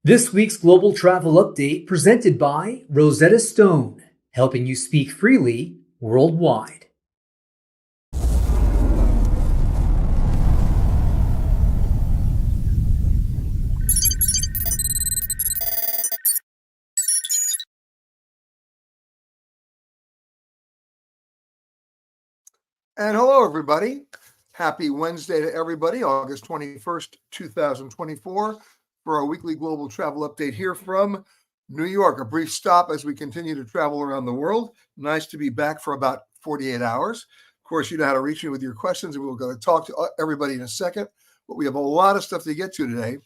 This week's Global Travel Update presented by Rosetta Stone, helping you speak freely worldwide. And hello, everybody. Happy Wednesday to everybody, August 21st, 2024, for our weekly global travel update here from New York. A brief stop as we continue to travel around the world. Nice to be back for about 48 hours. Of course, you know how to reach me with your questions, and we're going to talk to everybody in a second. But we have a lot of stuff to get to today.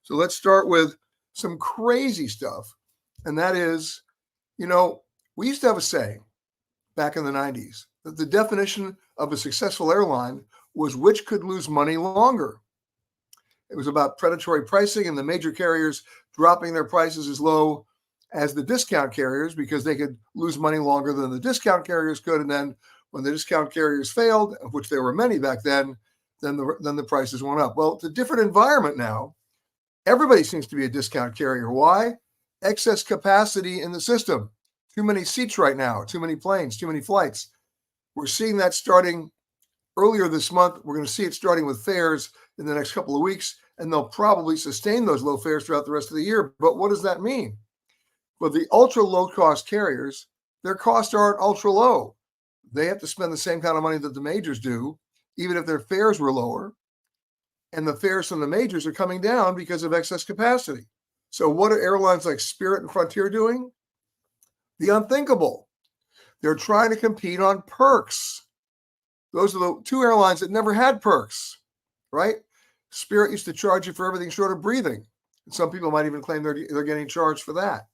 So let's start with some crazy stuff. And that is, we used to have a saying back in the 90s that the definition of a successful airline was which could lose money longer. It was about predatory pricing and the major carriers dropping their prices as low as the discount carriers because they could lose money longer than the discount carriers could. And then when the discount carriers failed, of which there were many back then the prices went up. Well, it's a different environment now. Everybody seems to be a discount carrier. Why? Excess capacity in the system. Too many seats right now, too many planes, too many flights. We're seeing that starting earlier this month. We're going to see it starting with fares in the next couple of weeks, and they'll probably sustain those low fares throughout the rest of the year. But what does that mean? Well, the ultra low-cost carriers, their costs aren't ultra low. They have to spend the same kind of money that the majors do, even if their fares were lower. And the fares from the majors are coming down because of excess capacity. So what are airlines like Spirit and Frontier doing? The unthinkable. They're trying to compete on perks. Those are the two airlines that never had perks, right? Spirit used to charge you for everything short of breathing. And some people might even claim they're getting charged for that.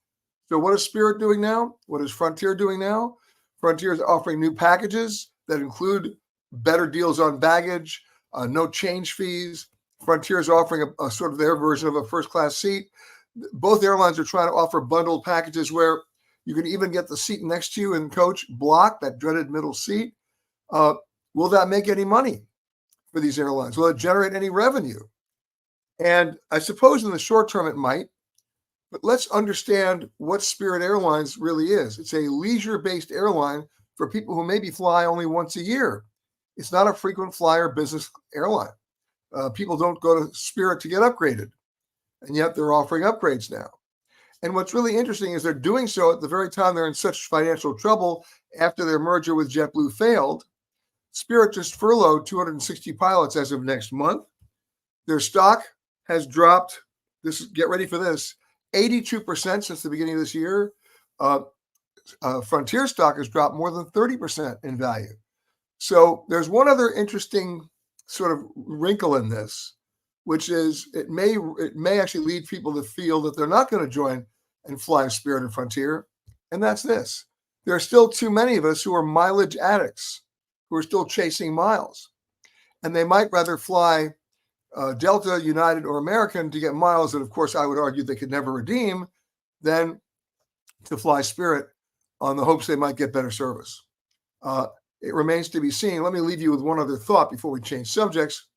So what is Spirit doing now? What is Frontier doing now? Frontier is offering new packages that include better deals on baggage, no change fees. Frontier is offering a sort of their version of a first-class seat. Both airlines are trying to offer bundled packages where you can even get the seat next to you in coach block, that dreaded middle seat. Will that make any money for these airlines? Will it generate any revenue? And I suppose in the short term it might, but let's understand what Spirit Airlines really is. It's a leisure-based airline for people who maybe fly only once a year. It's not a frequent flyer business airline. People don't go to Spirit to get upgraded, and yet they're offering upgrades now. And what's really interesting is they're doing so at the very time they're in such financial trouble after their merger with JetBlue failed. Spirit just furloughed 260 pilots as of next month. Their stock has dropped, get ready for this, 82% since the beginning of this year. Frontier stock has dropped more than 30% in value. So there's one other interesting sort of wrinkle in this, which is it may actually lead people to feel that they're not going to join and fly Spirit and Frontier. And that's this. There are still too many of us who are mileage addicts, who are still chasing miles. And they might rather fly Delta, United, or American to get miles that, of course, I would argue they could never redeem, than to fly Spirit on the hopes they might get better service. It remains to be seen. Let me leave you with one other thought before we change subjects.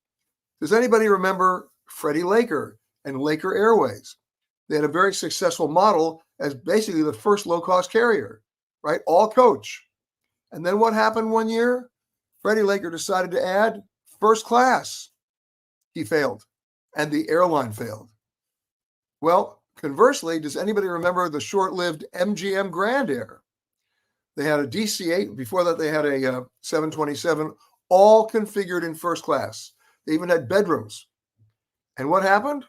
Does anybody remember Freddie Laker and Laker Airways? They had a very successful model as basically the first low-cost carrier, right? All coach. And then what happened one year? Freddie Laker decided to add first class. He failed, and the airline failed. Well, conversely, does anybody remember the short-lived MGM Grand Air? They had a DC-8. Before that, they had a 727, all configured in first class. They even had bedrooms. And what happened?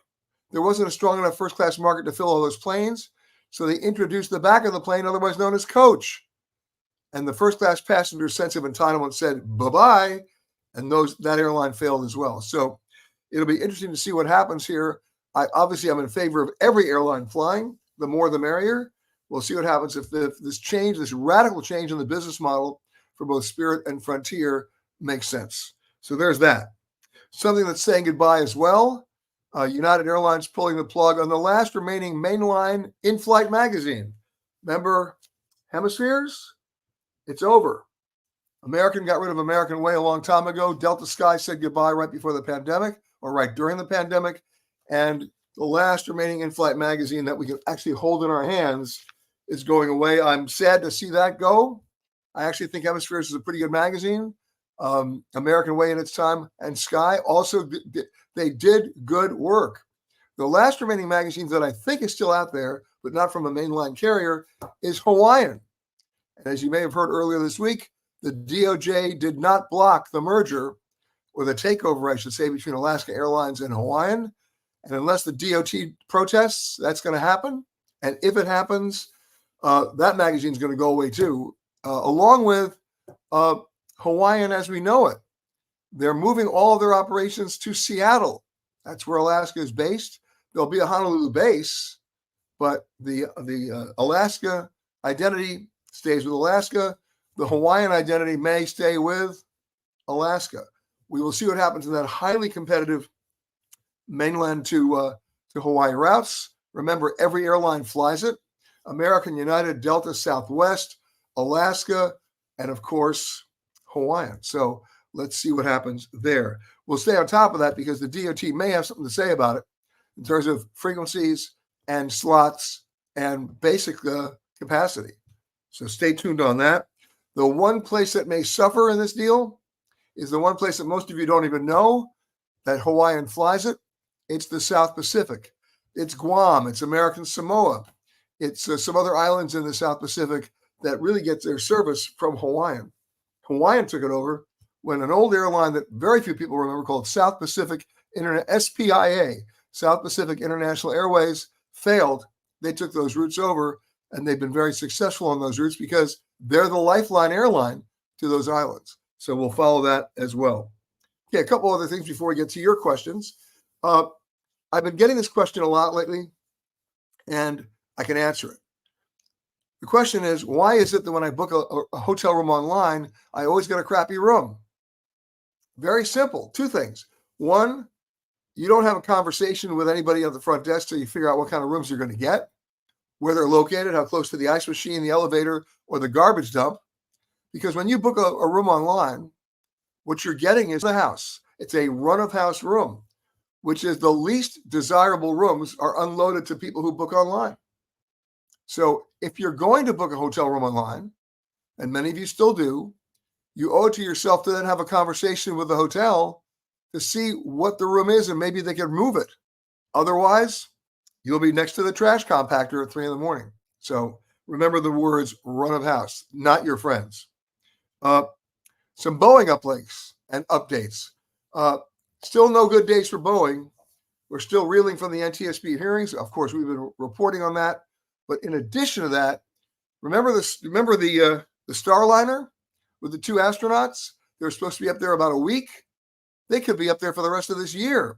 There wasn't a strong enough first-class market to fill all those planes, so they introduced the back of the plane, otherwise known as coach. And the first-class passenger's sense of entitlement said, bye-bye, and that airline failed as well. So it'll be interesting to see what happens here. Obviously, I'm in favor of every airline flying. The more, the merrier. We'll see what happens if this radical change in the business model for both Spirit and Frontier makes sense. So there's that. Something that's saying goodbye as well. United Airlines pulling the plug on the last remaining mainline Inflight magazine. Remember Hemispheres? It's over. American got rid of American Way a long time ago. Delta Sky said goodbye right before the pandemic, or right during the pandemic. And the last remaining Inflight magazine that we can actually hold in our hands is going away. I'm sad to see that go. I actually think Hemispheres is a pretty good magazine. American Way in its time, and Sky also they did good work. The last remaining magazine that I think is still out there, but not from a mainline carrier, is Hawaiian. And as you may have heard earlier this week, the DOJ did not block the merger, or the takeover, I should say, between Alaska Airlines and Hawaiian. And unless the DOT protests, that's going to happen. And if it happens, that magazine is going to go away too, along with Hawaiian as we know it. They're moving all of their operations to Seattle. That's where Alaska is based. There'll be a Honolulu base, but the Alaska identity stays with Alaska. The Hawaiian identity may stay with Alaska. We will see what happens in that highly competitive mainland to Hawaii routes. Remember, every airline flies it. American, United, Delta, Southwest, Alaska, and of course, Hawaiian. So let's see what happens there. We'll stay on top of that because the DOT may have something to say about it in terms of frequencies and slots and basic capacity. So stay tuned on that. The one place that may suffer in this deal is the one place that most of you don't even know that Hawaiian flies it. It's the South Pacific. It's Guam. It's American Samoa. It's some other islands in the South Pacific that really get their service from Hawaiian. Hawaiian took it over when an old airline that very few people remember called South Pacific SPIA, South Pacific International Airways, failed. They took those routes over, and they've been very successful on those routes because they're the lifeline airline to those islands. So we'll follow that as well. Okay, a couple other things before we get to your questions. I've been getting this question a lot lately, and I can answer it. The question is, why is it that when I book a hotel room online, I always get a crappy room? Very simple. Two things. One, you don't have a conversation with anybody at the front desk till you figure out what kind of rooms you're going to get, where they're located, how close to the ice machine, the elevator, or the garbage dump. Because when you book a room online, what you're getting is the house. It's a run-of-house room, which is the least desirable rooms are unloaded to people who book online. So if you're going to book a hotel room online, and many of you still do, you owe it to yourself to then have a conversation with the hotel to see what the room is, and maybe they can move it. Otherwise, you'll be next to the trash compactor at 3 a.m. So remember the words run of house, not your friends. Some Boeing uplinks and updates. Still no good days for Boeing. We're still reeling from the NTSB hearings. Of course, we've been reporting on that. But in addition to that, remember the Starliner with the 2 astronauts? They were supposed to be up there about a week. They could be up there for the rest of this year.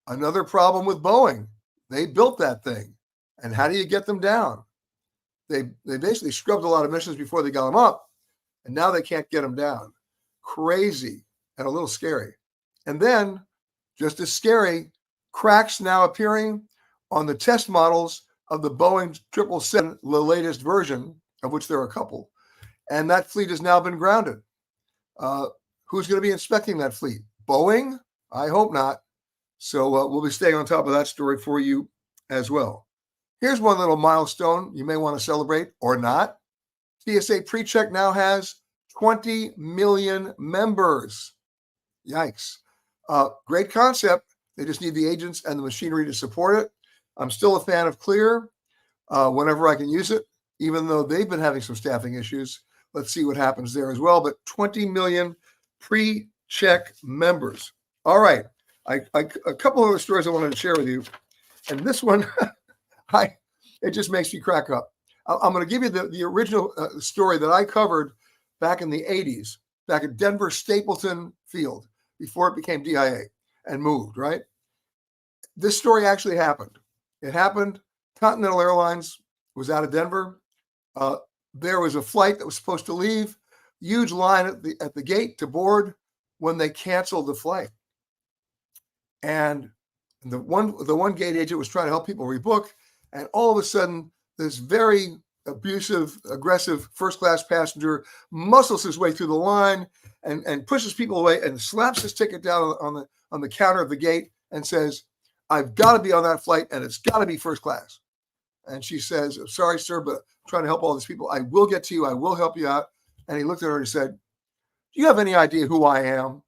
Another problem with Boeing. They built that thing. And how do you get them down? They basically scrubbed a lot of missions before they got them up, and now they can't get them down. Crazy and a little scary. And then, just as scary, cracks now appearing on the test models of the Boeing 777, the latest version, of which there are a couple. And that fleet has now been grounded. Who's going to be inspecting that fleet? Boeing? I hope not. So we'll be staying on top of that story for you as well. Here's one little milestone you may want to celebrate or not. TSA PreCheck now has 20 million members. Yikes. Great concept. They just need the agents and the machinery to support it. I'm still a fan of Clear whenever I can use it, even though they've been having some staffing issues. Let's see what happens there as well. But 20 million PreCheck members. All right. A couple of other stories I wanted to share with you. And this one, it just makes me crack up. I'm going to give you the original story that I covered back in the 80s, back at Denver Stapleton Field, before it became DIA and moved, right? This story actually happened. It happened. Continental Airlines was out of Denver. There was a flight that was supposed to leave. Huge line at the gate to board when they canceled the flight. And the one gate agent was trying to help people rebook. And all of a sudden, this very abusive, aggressive first-class passenger muscles his way through the line and pushes people away and slaps his ticket down on the counter of the gate and says, I've got to be on that flight, and it's got to be first class. And she says, sorry, sir, but I'm trying to help all these people. I will get to you. I will help you out. And he looked at her and he said, do you have any idea who I am?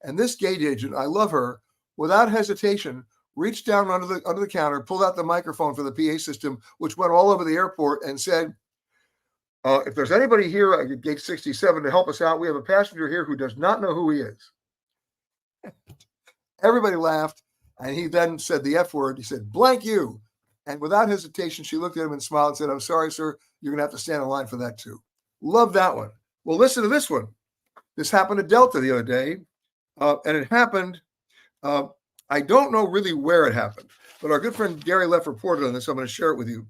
And this gate agent, I love her, without hesitation, reached down under the counter, pulled out the microphone for the PA system, which went all over the airport, and said, if there's anybody here at gate 67 to help us out, we have a passenger here who does not know who he is. Everybody laughed, and he then said the F word. He said, blank you. And without hesitation, she looked at him and smiled and said, I'm sorry, sir. You're going to have to stand in line for that too. Love that one. Well, listen to this one. This happened at Delta the other day, and it happened, I don't know really where it happened, but our good friend Gary Leff reported on this. I'm going to share it with you.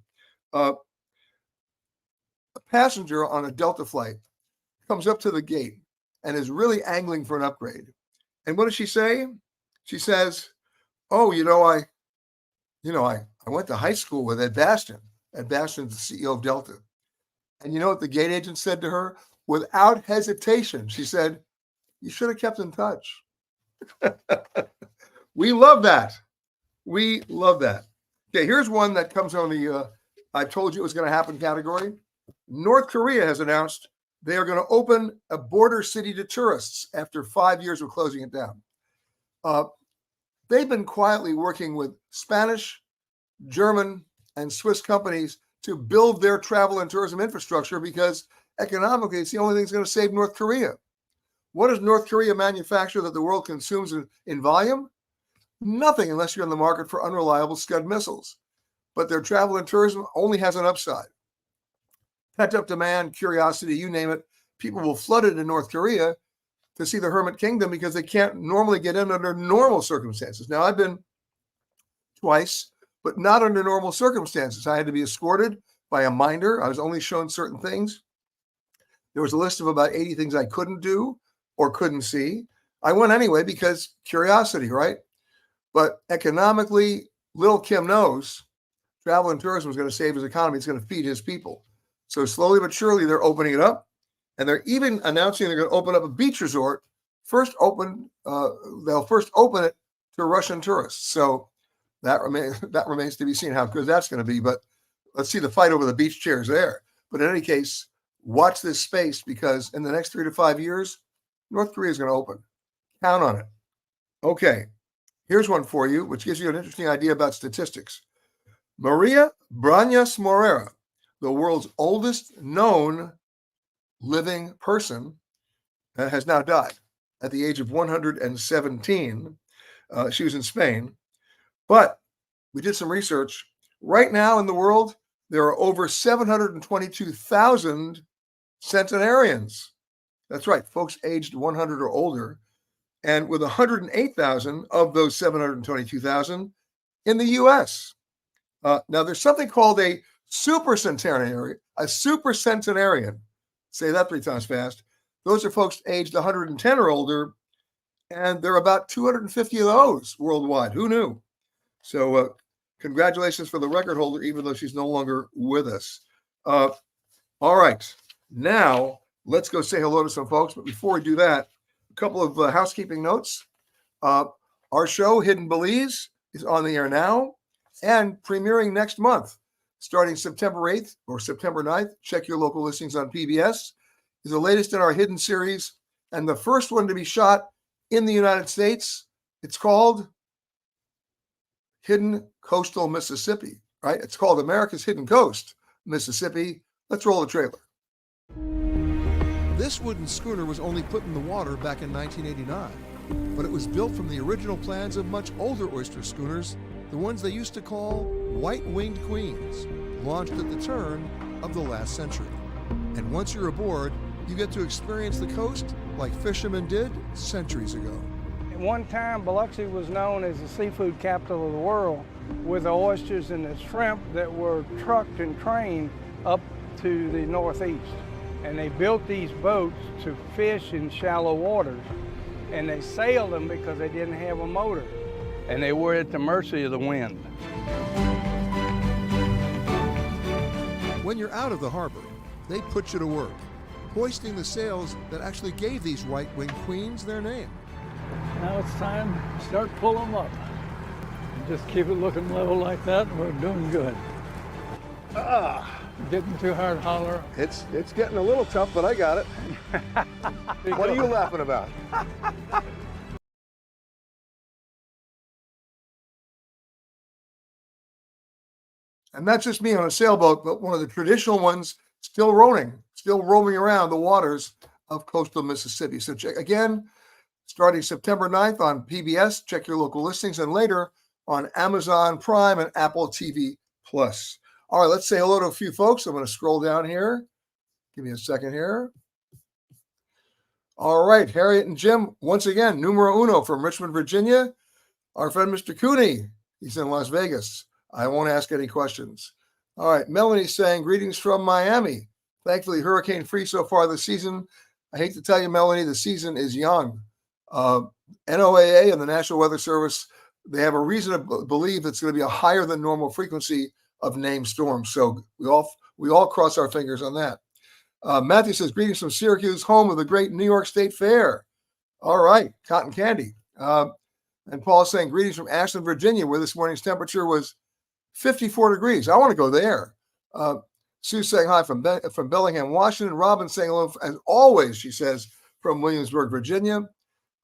A passenger on a Delta flight comes up to the gate and is really angling for an upgrade. And what does she say? She says, oh, I went to high school with Ed Bastian. Ed Bastian's the CEO of Delta. And you know what the gate agent said to her? Without hesitation, she said, you should have kept in touch. We love that. We love that. Okay, here's one that comes on the I told you it was going to happen category. North Korea has announced they are going to open a border city to tourists after 5 years of closing it down. They've been quietly working with Spanish, German, and Swiss companies to build their travel and tourism infrastructure because economically, it's the only thing that's going to save North Korea. What does North Korea manufacture that the world consumes in volume? Nothing unless you're in the market for unreliable Scud missiles. But their travel and tourism only has an upside. Pent-up demand, curiosity, you name it, people will flood into North Korea to see the Hermit Kingdom because they can't normally get in under normal circumstances. Now, I've been twice, but not under normal circumstances. I had to be escorted by a minder. I was only shown certain things. There was a list of about 80 things I couldn't do or couldn't see. I went anyway because curiosity, right? But economically, little Kim knows travel and tourism is going to save his economy. It's going to feed his people. So slowly but surely, they're opening it up. And they're even announcing they're going to open up a beach resort. They'll first open it to Russian tourists. So that remains to be seen how good that's going to be. But let's see the fight over the beach chairs there. But in any case, watch this space because in the next 3 to 5 years, North Korea is going to open. Count on it. Okay, here's one for you, which gives you an interesting idea about statistics. Maria Brañas Morera, the world's oldest known living person, has now died at the age of 117. She was in Spain. But we did some research. Right now in the world, there are over 722,000 centenarians. That's right, folks aged 100 or older. And with 108,000 of those 722,000 in the U.S. Now, there's something called a supercentenarian. Say that 3 times fast. Those are folks aged 110 or older, and there are about 250 of those worldwide. Who knew? So congratulations for the record holder, even though she's no longer with us. All right. Now, let's go say hello to some folks. But before we do that, a couple of housekeeping notes. Our show, Hidden Belize, is on the air now and premiering next month. Starting September 8th or September 9th, check your local listings on PBS, is the latest in our Hidden series and the first one to be shot in the United States. It's called Hidden Coastal Mississippi, right? It's called America's Hidden Coast, Mississippi. Let's roll the trailer. This wooden schooner was only put in the water back in 1989, but it was built from the original plans of much older oyster schooners, the ones they used to call white-winged queens, launched at the turn of the last century. And once you're aboard, you get to experience the coast like fishermen did centuries ago. At one time, Biloxi was known as the seafood capital of the world, with the oysters and the shrimp that were trucked and trained up to the northeast. And they built these boats to fish in shallow waters. And they sailed them because they didn't have a motor. And they were at the mercy of the wind. When you're out of the harbor, they put you to work, hoisting the sails that actually gave these white-winged queens their name. Now it's time to start pulling them up. Just keep it looking level like that, and we're doing good. Getting too hard, holler. It's getting a little tough, but I got it. What are you laughing about? And that's just me on a sailboat, but one of the traditional ones still roaming around the waters of coastal Mississippi. So check again, starting September 9th on PBS, check your local listings, and later on Amazon Prime and Apple TV Plus. All right, let's say hello to a few folks. I'm going to scroll down here. Give me a second here. All right, Harriet and Jim, once again, numero uno from Richmond, Virginia. Our friend Mr. Cooney, he's in Las Vegas. I won't ask any questions. All right, Melanie's saying, greetings from Miami. Thankfully, hurricane-free so far this season. I hate to tell you, Melanie, the season is young. NOAA and the National Weather Service, they have a reason to believe it's going to be a higher than normal frequency of named storms. So we all cross our fingers on that. Matthew says, greetings from Syracuse, home of the great New York State Fair. All right, cotton candy. And Paul's saying, greetings from Ashland, Virginia, where this morning's temperature was 54 degrees. I want to go there. Sue's saying hi from Bellingham, Washington. Robin saying hello, as always, she says, from Williamsburg, Virginia.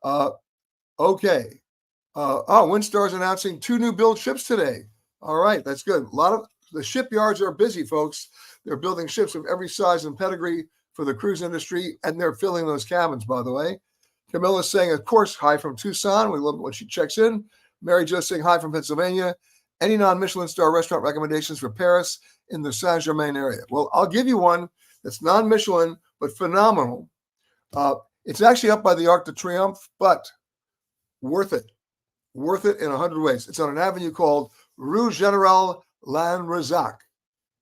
Okay. Windstar's announcing 2 new build ships today. All right, that's good. A lot of the shipyards are busy, folks. They're building ships of every size and pedigree for the cruise industry, and they're filling those cabins, by the way. Camilla's saying, of course, hi from Tucson. We love it when she checks in. Mary Jo saying hi from Pennsylvania. Any non-Michelin star restaurant recommendations for Paris in the Saint-Germain area? Well, I'll give you one that's non-Michelin, but phenomenal. It's actually up by the Arc de Triomphe, but worth it. Worth it in 100 ways. It's on an avenue called Rue General Lanrezac.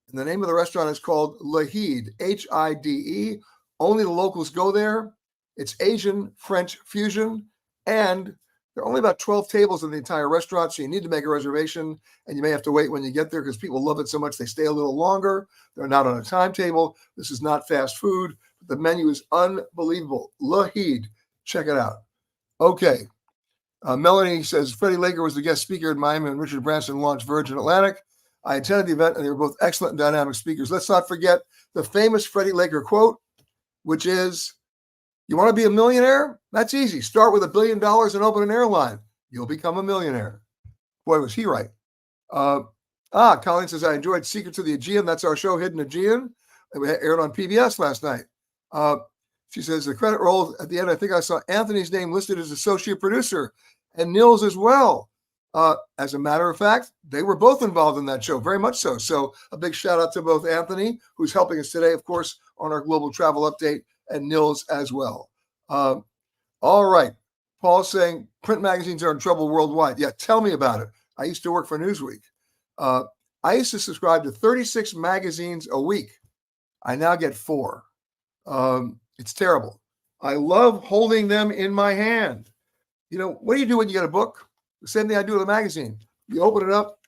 And the name of the restaurant is called Lahide, Hide. Only the locals go there. It's Asian French fusion, and there are only about 12 tables in the entire restaurant, so you need to make a reservation, and you may have to wait when you get there because people love it so much they stay a little longer. They're not on a timetable. This is not fast food. The menu is unbelievable. Lahide, check it out. Okay. Melanie says, Freddie Laker was the guest speaker in Miami when Richard Branson launched Virgin Atlantic. I attended the event, and they were both excellent and dynamic speakers. Let's not forget the famous Freddie Laker quote, which is, you want to be a millionaire? That's easy. Start with $1 billion and open an airline. You'll become a millionaire. Boy, was he right. Colleen says, I enjoyed Secrets of the Aegean. That's our show, Hidden Aegean. It aired on PBS last night. She says, the credit roll at the end, I think I saw Anthony's name listed as associate producer and Nils as well. As a matter of fact, they were both involved in that show, very much so. So a big shout out to both Anthony, who's helping us today, of course, on our global travel update, and Nils as well. All right. Paul's saying print magazines are in trouble worldwide. Yeah, tell me about it. I used to work for Newsweek. I used to subscribe to 36 magazines a week. I now get 4. It's terrible. I love holding them in my hand. You know, what do you do when you get a book? The same thing I do with a magazine. You open it up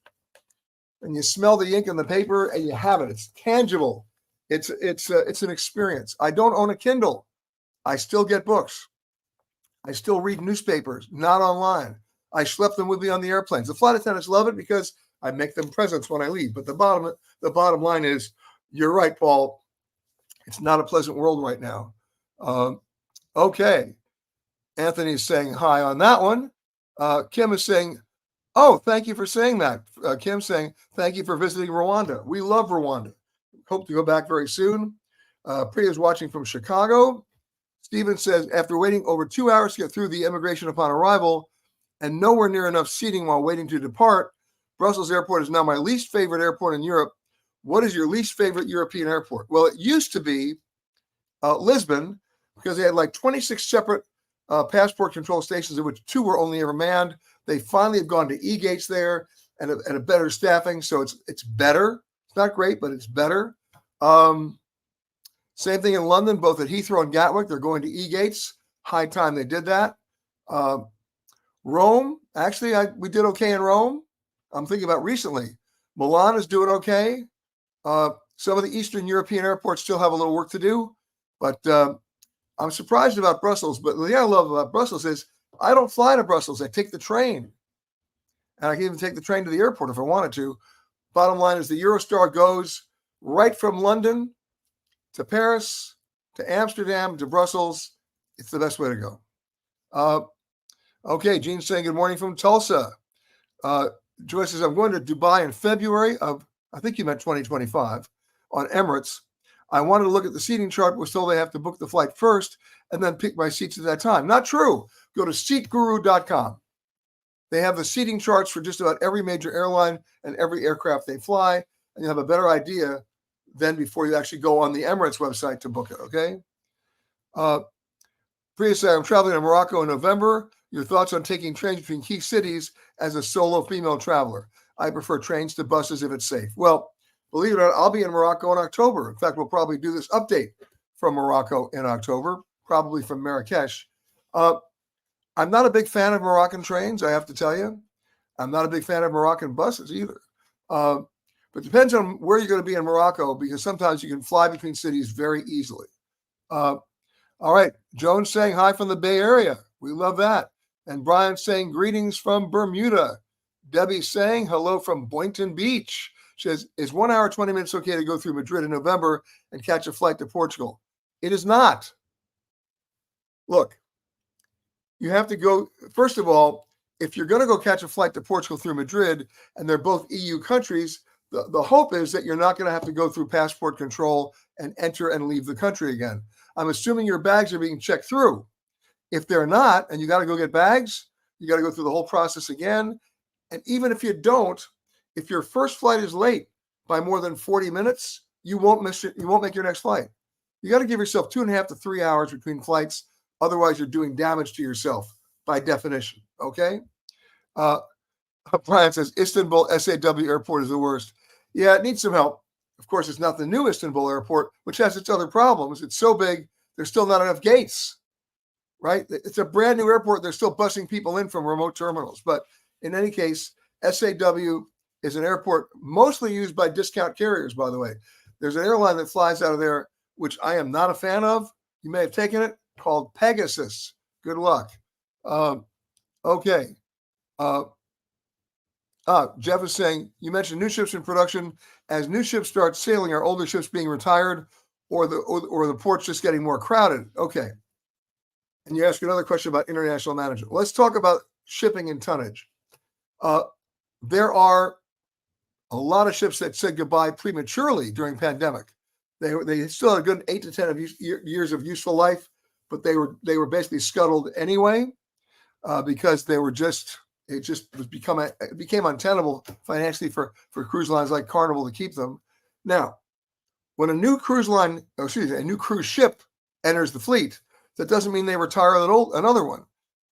and you smell the ink in the paper and you have it. It's tangible. It's an experience. I don't own a Kindle. I still get books. I still read newspapers, not online. I schlepp them with me on the airplanes. The flight attendants love it because I make them presents when I leave. But the bottom line is, you're right, Paul. It's not a pleasant world right now. Okay. Anthony's saying hi on that one. Kim is saying, oh, thank you for saying that. Kim saying, thank you for visiting Rwanda. We love Rwanda. Hope to go back very soon. Priya's watching from Chicago. Steven says, after waiting over 2 hours to get through the immigration upon arrival and nowhere near enough seating while waiting to depart, Brussels Airport is now my least favorite airport in Europe. What is your least favorite European airport? Well, it used to be Lisbon, because they had like 26 separate passport control stations, of which 2 were only ever manned. They finally have gone to e-gates there and a better staffing, so it's better. It's not great, but it's better. Same thing in London, both at Heathrow and Gatwick. They're going to e-gates. High time they did that. Rome, actually, we did okay in Rome. I'm thinking about recently. Milan is doing okay. Some of the Eastern European airports still have a little work to do, but I'm surprised about Brussels. But the thing I love about Brussels is I don't fly to Brussels. I take the train. and I can even take the train to the airport if I wanted to. Bottom line is the Eurostar goes right from London to Paris, to Amsterdam, to Brussels. It's the best way to go. Okay, Gene's saying good morning from Tulsa. Joyce says, I'm going to Dubai in February of, I think you meant 2025, on Emirates. I wanted to look at the seating chart, but was told I have to book the flight first and then pick my seats at that time. Not true. Go to seatguru.com. They have the seating charts for just about every major airline and every aircraft they fly, and you have a better idea than before you actually go on the Emirates website to book it, okay? Priya said, I'm traveling to Morocco in November. Your thoughts on taking trains between key cities as a solo female traveler? I prefer trains to buses if it's safe. Well, believe it or not, I'll be in Morocco in October. In fact, we'll probably do this update from Morocco in October, probably from Marrakesh. I'm not a big fan of Moroccan trains, I have to tell you. I'm not a big fan of Moroccan buses either. But it depends on where you're going to be in Morocco, because sometimes you can fly between cities very easily. All right. Joan saying hi from the Bay Area. We love that. And Brian saying greetings from Bermuda. Debbie saying hello from Boynton Beach. She says, is 1 hour, 20 minutes okay to go through Madrid in November and catch a flight to Portugal? It is not. Look, you have to go, first of all, if you're going to go catch a flight to Portugal through Madrid, and they're both EU countries, the hope is that you're not going to have to go through passport control and enter and leave the country again. I'm assuming your bags are being checked through. If they're not, and you got to go get bags, you got to go through the whole process again. And even if you don't, if your first flight is late by more than 40 minutes, you won't miss it. You won't make your next flight. You got to give yourself 2.5 to 3 hours between flights. Otherwise, you're doing damage to yourself by definition. Okay. Brian says Istanbul SAW airport is the worst. Yeah, it needs some help. Of course, it's not the new Istanbul airport, which has its other problems. It's so big, there's still not enough gates, right? It's a brand new airport. They're still busing people in from remote terminals. But in any case, SAW is an airport mostly used by discount carriers, by the way. There's an airline that flies out of there, which I am not a fan of. You may have taken it, called Pegasus. Good luck. Okay. Jeff is saying, you mentioned new ships in production. As new ships start sailing, are older ships being retired or the ports just getting more crowded? Okay. And you ask another question about international management. Let's talk about shipping and tonnage. There are a lot of ships that said goodbye prematurely during pandemic. They still had a good 8 to 10 years of useful life, but they were basically scuttled anyway because it became untenable financially for cruise lines like Carnival to keep them. Now, when a new cruise ship enters the fleet, that doesn't mean they retire another one.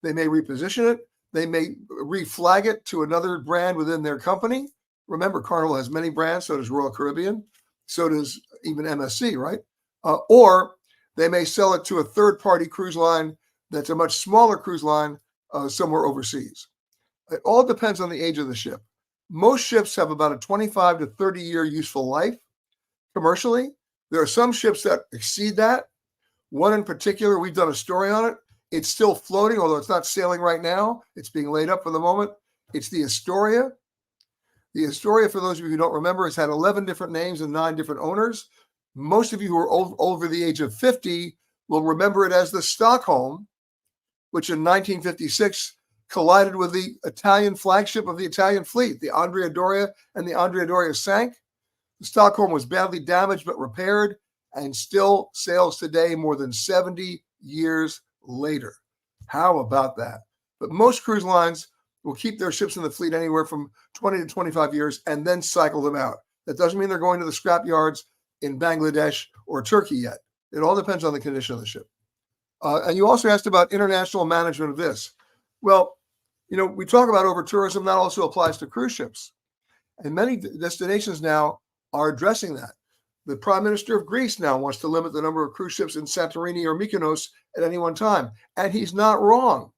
They may reposition it. They may reflag it to another brand within their company. Remember, Carnival has many brands. So does Royal Caribbean. So does even MSC, right? Or they may sell it to a third-party cruise line that's a much smaller cruise line somewhere overseas. It all depends on the age of the ship. Most ships have about a 25 to 30-year useful life commercially. There are some ships that exceed that. One in particular, we've done a story on it. It's still floating, although it's not sailing right now. It's being laid up for the moment. It's the Astoria. The Astoria, for those of you who don't remember, has had 11 different names and 9 different owners. Most of you who are over the age of 50 will remember it as the Stockholm, which in 1956 collided with the Italian flagship of the Italian fleet, the Andrea Doria, and the Andrea Doria sank. The Stockholm was badly damaged but repaired and still sails today more than 70 years later. How about that? But most cruise lines will keep their ships in the fleet anywhere from 20 to 25 years and then cycle them out. That doesn't mean they're going to the scrap yards in Bangladesh or Turkey yet. It all depends on the condition of the ship. And you also asked about international management of this. Well, we talk about over-tourism. That also applies to cruise ships. And many destinations now are addressing that. The Prime Minister of Greece now wants to limit the number of cruise ships in Santorini or Mykonos at any one time. And he's not wrong.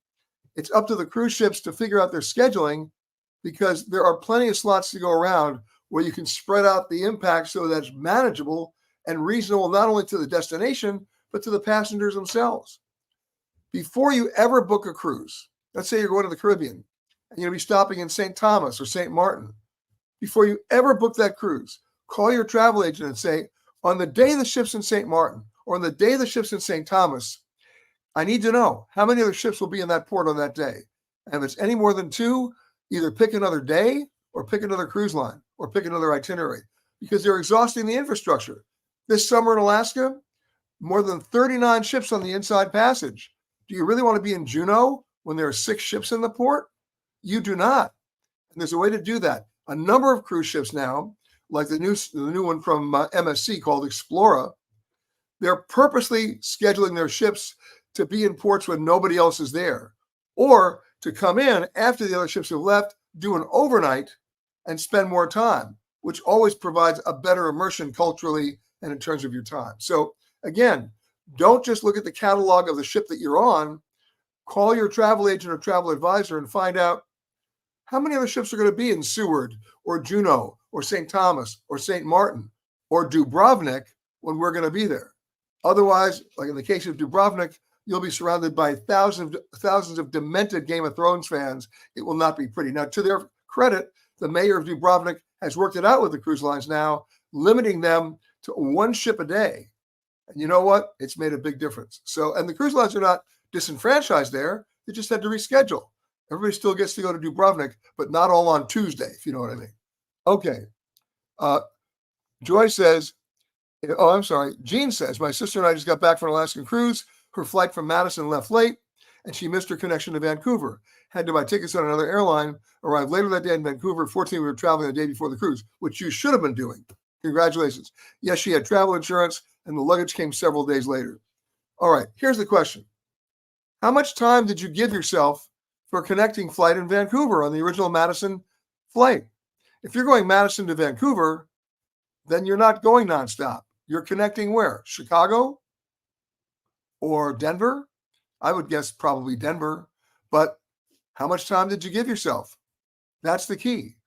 It's up to the cruise ships to figure out their scheduling, because there are plenty of slots to go around where you can spread out the impact so that's manageable and reasonable, not only to the destination, but to the passengers themselves. Before you ever book a cruise, let's say you're going to the Caribbean and you're going to be stopping in St. Thomas or St. Martin, before you ever book that cruise, call your travel agent and say, on the day the ship's in St. Martin or on the day the ship's in St. Thomas, I need to know how many other ships will be in that port on that day. And if it's any more than 2, either pick another day or pick another cruise line or pick another itinerary, because they're exhausting the infrastructure. This summer in Alaska, more than 39 ships on the inside passage. Do you really want to be in Juneau when there are 6 ships in the port? You do not. And there's a way to do that. A number of cruise ships now, like the new one from MSC called Explora, they're purposely scheduling their ships to be in ports when nobody else is there, or to come in after the other ships have left, do an overnight, and spend more time, which always provides a better immersion culturally and in terms of your time. So again, don't just look at the catalog of the ship that you're on. Call your travel agent or travel advisor and find out how many other ships are going to be in Seward or Juneau or St. Thomas or St. Martin or Dubrovnik when we're going to be there. Otherwise, like in the case of Dubrovnik, you'll be surrounded by thousands of demented Game of Thrones fans. It will not be pretty. Now, to their credit, the mayor of Dubrovnik has worked it out with the cruise lines now, limiting them to 1 ship a day. And you know what? It's made a big difference. So, and the cruise lines are not disenfranchised there. They just had to reschedule. Everybody still gets to go to Dubrovnik, but not all on Tuesday, if you know what I mean. Okay. Joy says, Jean says, my sister and I just got back from an Alaskan cruise. Her flight from Madison left late, and she missed her connection to Vancouver. Had to buy tickets on another airline, arrived later that day in Vancouver. Fortunately, we were traveling the day before the cruise, which you should have been doing. Congratulations. Yes, she had travel insurance, and the luggage came several days later. All right, here's the question. How much time did you give yourself for a connecting flight in Vancouver on the original Madison flight? If you're going Madison to Vancouver, then you're not going nonstop. You're connecting where? Chicago or Denver? I would guess probably Denver. But how much time did you give yourself? That's the key.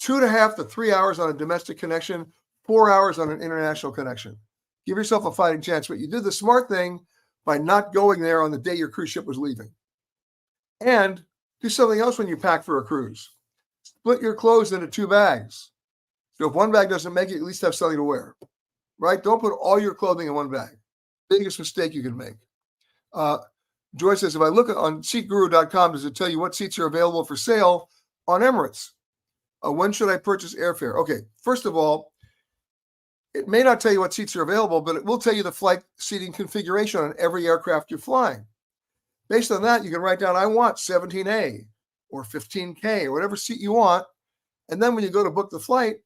2.5 to 3 hours on a domestic connection, 4 hours on an international connection. Give yourself a fighting chance. But you did the smart thing by not going there on the day your cruise ship was leaving. And do something else when you pack for a cruise. Split your clothes into 2 bags. So if one bag doesn't make it, at least have something to wear, right? Don't put all your clothing in one bag. Biggest mistake you can make. Joy says, if I look on SeatGuru.com, does it tell you what seats are available for sale on Emirates? When should I purchase airfare? Okay, first of all, it may not tell you what seats are available, but it will tell you the flight seating configuration on every aircraft you're flying. Based on that, you can write down, I want 17A or 15K or whatever seat you want. And then when you go to book the flight,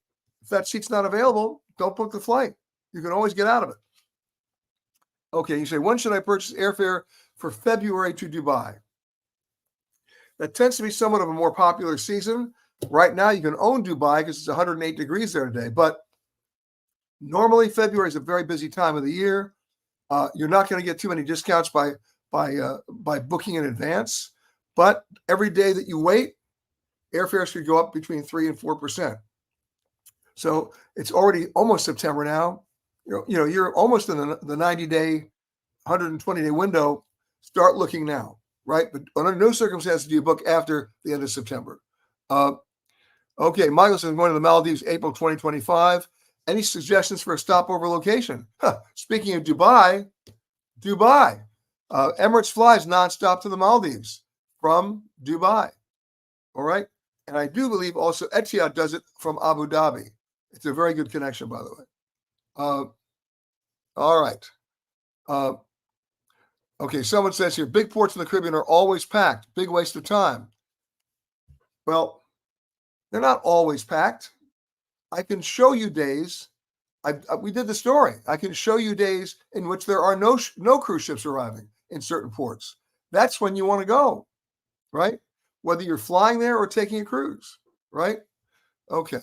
if that seat's not available, don't book the flight. You can always get out of it. Okay, you say, when should I purchase airfare for February to Dubai? That tends to be somewhat of a more popular season. Right now, you can own Dubai because it's 108 degrees there today. But normally, February is a very busy time of the year. You're not going to get too many discounts by booking in advance. But every day that you wait, airfares could go up between 3 and 4%. So it's already almost September now. You're almost in the 90-day, 120-day window. Start looking now, right? But under no circumstances do you book after the end of September. Okay, Michael says, I'm going to the Maldives, April 2025. Any suggestions for a stopover location? Speaking of Dubai, Emirates flies nonstop to the Maldives from Dubai. All right. And I do believe also Etihad does it from Abu Dhabi. It's a very good connection, by the way. All right. Okay, someone says here, big ports in the Caribbean are always packed. Big waste of time. Well, they're not always packed. I can show you days. We did the story. I can show you days in which there are no cruise ships arriving in certain ports. That's when you want to go, right? Whether you're flying there or taking a cruise, right? Okay.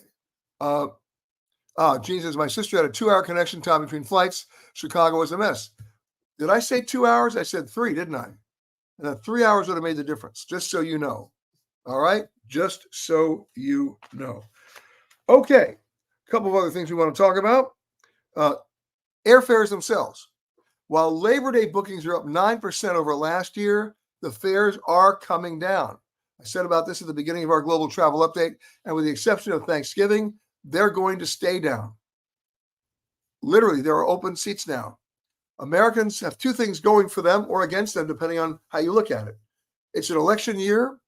Gene says, my sister had a 2-hour connection time between flights. Chicago was a mess. Did I say 2 hours? I said 3, didn't I? And that 3 hours would have made the difference, just so you know. All right? Just so you know. Okay. A couple of other things we want to talk about. Airfares themselves. While Labor Day bookings are up 9% over last year, the fares are coming down. I said about this at the beginning of our global travel update, and with the exception of Thanksgiving, they're going to stay down. Literally, there are open seats now. Americans have two things going for them or against them, depending on how you look at it. It's an election year.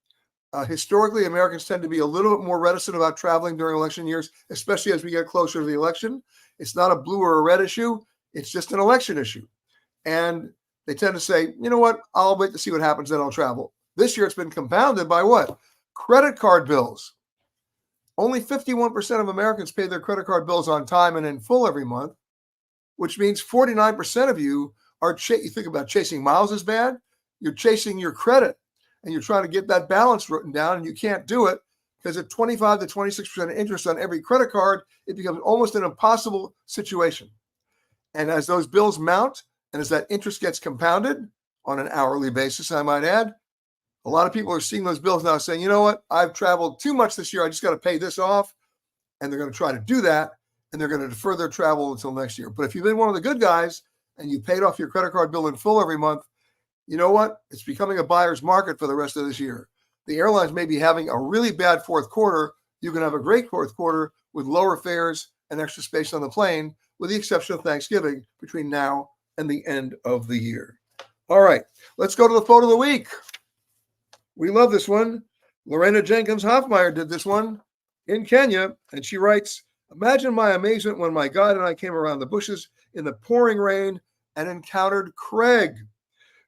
Historically, Americans tend to be a little bit more reticent about traveling during election years, especially as we get closer to the election. It's not a blue or a red issue. It's just an election issue. And they tend to say, you know what, I'll wait to see what happens, then I'll travel. This year, it's been compounded by what? Credit card bills. Only 51% of Americans pay their credit card bills on time and in full every month, which means 49% of you are, you think about chasing miles is bad, you're chasing your credit, and you're trying to get that balance written down, and you can't do it because at 25 to 26% interest on every credit card, it becomes almost an impossible situation. And as those bills mount, and as that interest gets compounded on an hourly basis, I might add, a lot of people are seeing those bills now saying, you know what, I've traveled too much this year, I just got to pay this off. And they're going to try to do that, and they're going to defer their travel until next year. But if you've been one of the good guys and you paid off your credit card bill in full every month, you know what? It's becoming a buyer's market for the rest of this year. The airlines may be having a really bad fourth quarter. You can have a great fourth quarter with lower fares and extra space on the plane, with the exception of Thanksgiving between now and the end of the year. All right, let's go to the photo of the week. We love this one. Lorena Jenkins Hoffmeyer did this one in Kenya, and she writes, imagine my amazement when my guide and I came around the bushes in the pouring rain and encountered Craig,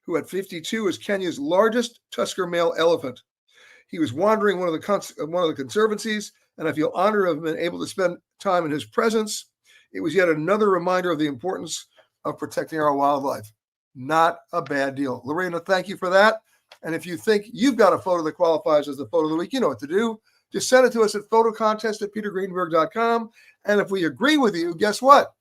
who at 52 is Kenya's largest tusker male elephant. He was wandering one of the conservancies, and I feel honored to have been able to spend time in his presence. It was yet another reminder of the importance of protecting our wildlife. Not a bad deal. Lorena, thank you for that. And if you think you've got a photo that qualifies as the photo of the week, you know what to do. Just send it to us at photocontest@petergreenberg.com. And if we agree with you, guess what?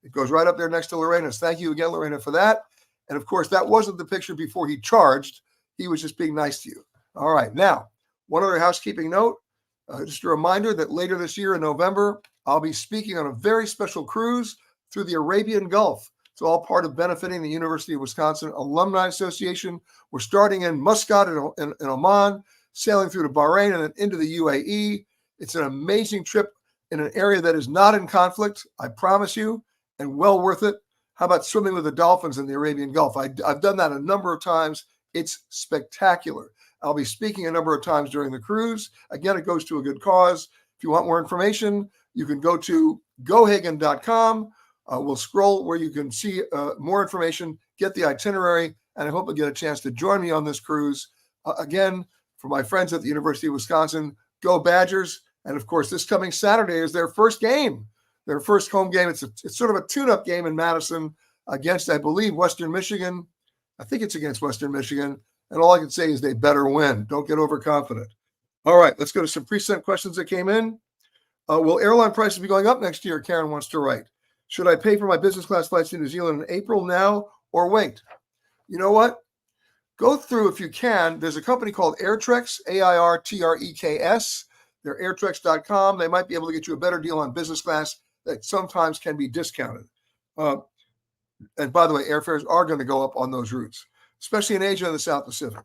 It goes right up there next to Lorena's. Thank you again, Lorena, for that. And of course, that wasn't the picture before he charged. He was just being nice to you. All right. Now, one other housekeeping note. Just a reminder that later this year in November, I'll be speaking on a very special cruise through the Arabian Gulf. It's all part of benefiting the University of Wisconsin Alumni Association. We're starting in Muscat in Oman, sailing through to Bahrain and then into the UAE. It's an amazing trip in an area that is not in conflict, I promise you, and well worth it. How about swimming with the dolphins in the Arabian Gulf? I've done that a number of times. It's spectacular. I'll be speaking a number of times during the cruise. Again, it goes to a good cause. If you want more information, you can go to gohagen.com. We'll scroll where you can see more information, get the itinerary, and I hope you'll get a chance to join me on this cruise. Again, for my friends at the University of Wisconsin, go Badgers. And of course, this coming Saturday is their first game, their first home game. It's sort of a tune-up game in Madison against, I believe, Western Michigan. I think it's against Western Michigan. And all I can say is they better win. Don't get overconfident. All right, let's go to some pre-sent questions that came in. Will airline prices be going up next year? Karen wants to write. Should I pay for my business class flights to New Zealand in April now or wait? You know what? Go through if you can. There's a company called Airtrex, AIRTREKS. They're airtrex.com. They might be able to get you a better deal on business class that sometimes can be discounted. And by the way, airfares are going to go up on those routes, especially in Asia and the South Pacific.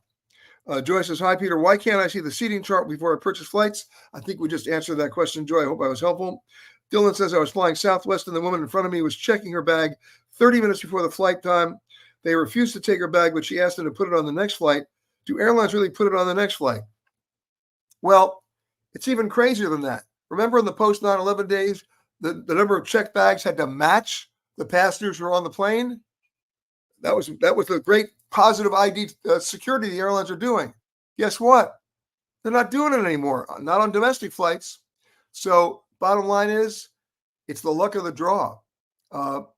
Joy says, hi, Peter. Why can't I see the seating chart before I purchase flights? I think we just answered that question, Joy. I hope I was helpful. Dylan says, I was flying Southwest and the woman in front of me was checking her bag 30 minutes before the flight time. They refused to take her bag, but she asked them to put it on the next flight. Do airlines really put it on the next flight? Well, it's even crazier than that. Remember in the post 9/11 days, the number of checked bags had to match the passengers who were on the plane? That was the great positive ID security the airlines are doing. Guess what? They're not doing it anymore, not on domestic flights. So bottom line is, it's the luck of the draw.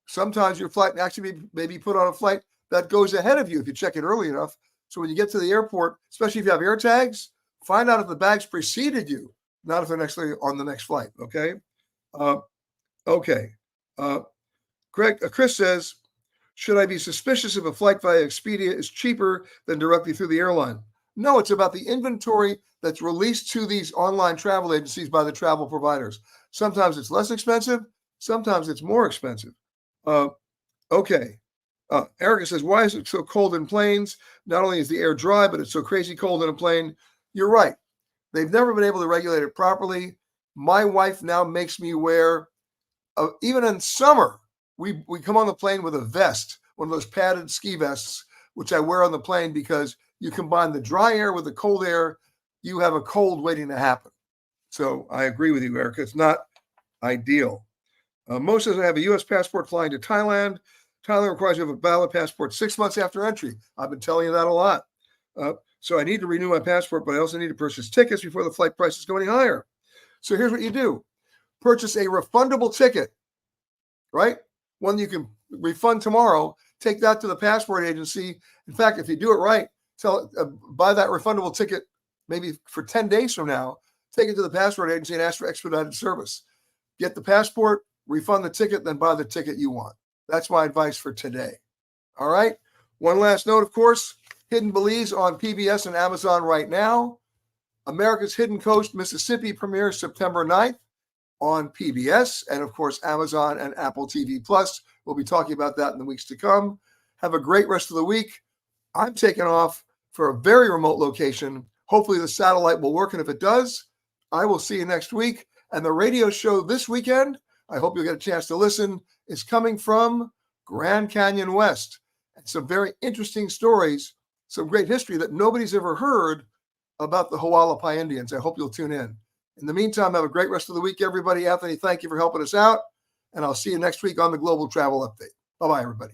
Sometimes your flight actually may be put on a flight that goes ahead of you if you check it early enough. So when you get to the airport, especially if you have air tags, find out if the bags preceded you, not if they're actually on the next flight, okay? Chris says, should I be suspicious if a flight via Expedia is cheaper than directly through the airline? No, it's about the inventory that's released to these online travel agencies by the travel providers. Sometimes it's less expensive. Sometimes it's more expensive. Erica says, why is it so cold in planes? Not only is the air dry, but it's so crazy cold in a plane. you're right. They've never been able to regulate it properly. My wife now makes me wear, even in summer, we come on the plane with a vest, one of those padded ski vests, which I wear on the plane because you combine the dry air with the cold air, you have a cold waiting to happen. So I agree with you, Erica. It's not ideal. Most says I have a U.S. passport flying to Thailand. Thailand requires you to have a valid passport 6 months after entry. I've been telling you that a lot. So I need to renew my passport, but I also need to purchase tickets before the flight prices go any higher. So here's what you do. Purchase a refundable ticket, right? One you can refund tomorrow. Take that to the passport agency. In fact, if you do it right, buy that refundable ticket maybe for 10 days from now. Take it to the passport agency and ask for expedited service. Get the passport, refund the ticket, then buy the ticket you want. That's my advice for today. All right. One last note, of course, Hidden Belize on PBS and Amazon right now. America's Hidden Coast, Mississippi premieres September 9th on PBS and, of course, Amazon and Apple TV+. We'll be talking about that in the weeks to come. Have a great rest of the week. I'm taking off for a very remote location. Hopefully the satellite will work, and if it does, I will see you next week. And the radio show this weekend, I hope you'll get a chance to listen, is coming from Grand Canyon West. And some very interesting stories, some great history that nobody's ever heard about the Hualapai Indians. I hope you'll tune in. In the meantime, have a great rest of the week, everybody. Anthony, thank you for helping us out. And I'll see you next week on the Global Travel Update. Bye-bye, everybody.